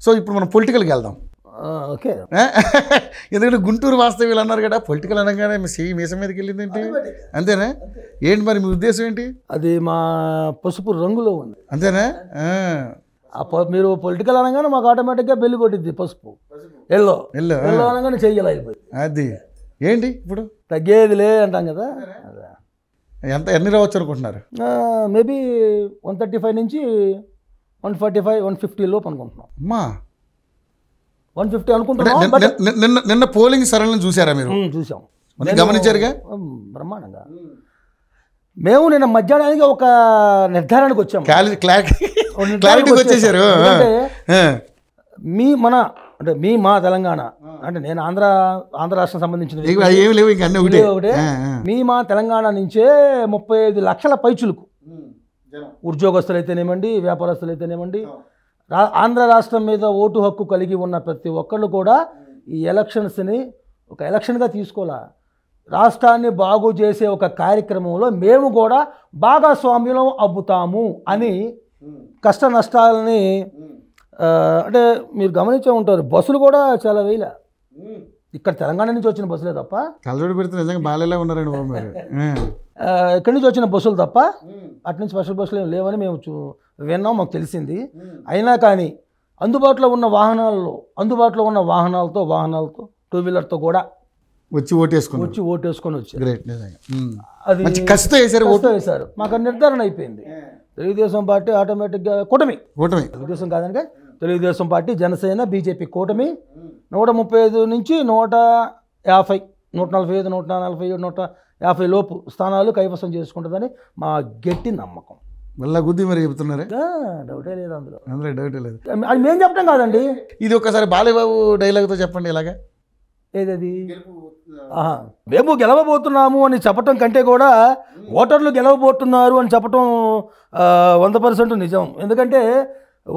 So ఇప్పుడు మనం పొలిటికల్కి వెళ్దాం. ఓకే. ఎందుకంటే గుంటూరు వాస్తవ్యులు అన్నారు కదా, పొలిటికల్ అనగానే మీసం మీదకి వెళ్ళింది ఏంటి? అంతేనా? ఏంటి మరి మీ ఉద్దేశం ఏంటి? అది మా పసుపు రంగులో ఉంది. అంతేనా? మీరు పొలిటికల్ అనగానే మాకు ఆటోమేటిక్గా బెల్లి కొట్టింది పసుపు. ఎల్లో అనగానే చెయ్యాలి అయిపోయింది. అది ఏంటి ఇప్పుడు తగ్గేదిలే అంటాం కదా. ఎన్ని రావచ్చు అనుకుంటున్నారు? మేబీ 135 నుంచి 145, 150 లోపు అనుకుంటున్నాం. అమ్మా 150 అనుకుంటున్నాం. నిన్న పోలింగ్ సరళిని చూసారా మీరు? చూసాం, గమనించారుగా. బ్రహ్మాండంగా. మేము నిన్న మధ్యాహ్నానికి ఒక నిర్ధారణకు వచ్చాము, క్లారిటీకి వచ్చేసారు. మా తెలంగాణ అంటే నేను ఆంధ్ర రాష్ట్రం సంబంధించిన ఒకటే. మా తెలంగాణ నుంచే 35 లక్షల పైచులకు ఉద్యోగస్తులు అయితేనేమండి, వ్యాపారస్తులు అయితేనేమండి, ఆంధ్ర రాష్ట్రం మీద ఓటు హక్కు కలిగి ఉన్న ప్రతి ఒక్కళ్ళు కూడా ఈ ఎలక్షన్స్ని ఒక ఎలక్షన్గా తీసుకోవాలా, రాష్ట్రాన్ని బాగు చేసే ఒక కార్యక్రమంలో మేము కూడా భాగస్వామ్యం అవ్వుతాము అని కష్ట నష్టాలని అంటే మీరు గమనించే ఉంటారు. బస్సులు కూడా చాలా వేయలే, ఇక్కడ తెలంగాణ నుంచి వచ్చిన బస్సులే తప్ప. కలజోడు పెడితే నిజంగా బాగాలేలా ఉన్నారండి బాబు మీరు. ఇక్కడి నుంచి వచ్చిన బస్సులు తప్ప అటు నుంచి స్పెషల్ బస్సులు ఏమి లేవని మేము విన్నాం, మాకు తెలిసింది. అయినా కానీ అందుబాటులో ఉన్న వాహనాలతో 2 వీలర్తో కూడా వచ్చి ఓటేసుకొని వచ్చారు. అది కష్టం వేశారు. మాకు నిర్ధారణ అయిపోయింది. తెలుగుదేశం పార్టీ ఆటోమేటిక్గా కూటమి తెలుగుదేశం కాదంటే తెలుగుదేశం పార్టీ, జనసేన, బీజేపీ కూటమి 135 నుంచి 150, 145, 147, 150 లోపు స్థానాలు కైవసం చేసుకుంటుందని మా గట్టి నమ్మకం. మళ్ళా గుద్ది మరి చెబుతున్నారా? డౌటే లేదు అందులో డౌటే లేదు. అది మేము చెప్పడం కాదండి. ఇది ఒకసారి బాలయ్యబాబు డైలాగ్తో చెప్పండి ఇలాగా. ఏదది? మేము గెలవబోతున్నాము అని చెప్పటం కంటే కూడా ఓటర్లు గెలవబోతున్నారు అని చెప్పటం 100% నిజం. ఎందుకంటే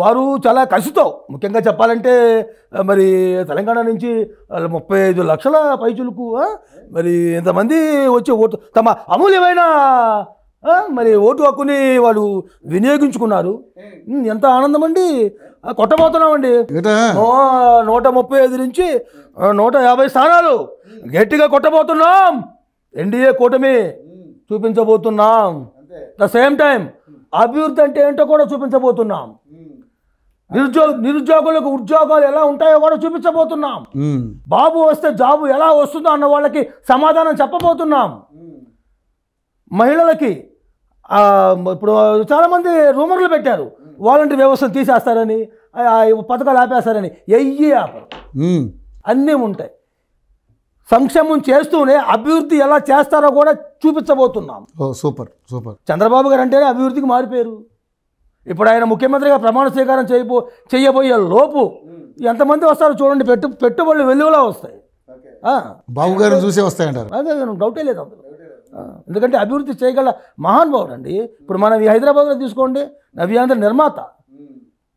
వారు చాలా కసితో, ముఖ్యంగా చెప్పాలంటే మరి తెలంగాణ నుంచి 35 లక్షల పైచులకు మరి ఇంతమంది వచ్చి తమ అమూల్యమైన మరి ఓటు హక్కుని వాళ్ళు వినియోగించుకున్నారు. ఎంత ఆనందం అండి. కొట్టబోతున్నామండి. 135 నుంచి 150 స్థానాలు గట్టిగా కొట్టబోతున్నాం. ఎన్డీఏ కూటమి చూపించబోతున్నాం. ద సేమ్ టైం అభివృద్ధి అంటే ఏంటో కూడా చూపించబోతున్నాం. నిరుద్యోగులకు ఉద్యోగాలు ఎలా ఉంటాయో కూడా చూపించబోతున్నాం. బాబు వస్తే జాబు ఎలా వస్తుందో అన్న వాళ్ళకి సమాధానం చెప్పబోతున్నాం. మహిళలకి ఇప్పుడు చాలామంది రూమర్లు పెట్టారు, వాలంటీర్ వ్యవస్థను తీసేస్తారని, పథకాలు ఆపేస్తారని. ఆపరు, అన్నీ ఉంటాయి. సంక్షేమం చేస్తూనే అభివృద్ధి ఎలా చేస్తారో కూడా చూపించబోతున్నాం. సూపర్. చంద్రబాబు గారు అంటేనే అభివృద్ధికి మారిపోయారు. ఇప్పుడు ఆయన ముఖ్యమంత్రిగా ప్రమాణ స్వీకారం చేయబోయే లోపు ఎంతమంది వస్తారో చూడండి. పెట్టుబడులు వెలుగులా వస్తాయి. బాబు గారు చూసే వస్తాయంటారు. అదే డౌటే లేదు అందులో. ఎందుకంటే అభివృద్ధి చేయగల మహానుభావుడు అండి. ఇప్పుడు మనం ఈ హైదరాబాద్లో తీసుకోండి, నవ్యాంధ్ర నిర్మాత.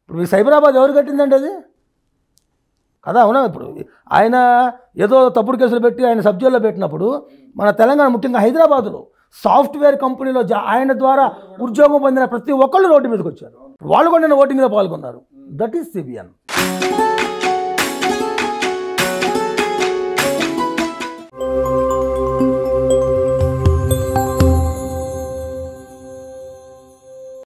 ఇప్పుడు ఈ సైబరాబాద్ ఎవరు కట్టిందండి? అది కదా, అవునా? ఇప్పుడు ఆయన ఏదో తప్పుడు కేసులు పెట్టి ఆయన సబ్జెక్టులో పెట్టినప్పుడు మన తెలంగాణ, ముఖ్యంగా హైదరాబాద్లో సాఫ్ట్వేర్ కంపెనీలో ఆయన ద్వారా ఉద్యోగం పొందిన ప్రతి ఒక్కళ్ళు రోడ్డు మీదకి వచ్చారు. వాళ్ళు కూడా నేను ఓటింగ్లో పాల్గొన్నారు. That is CBN.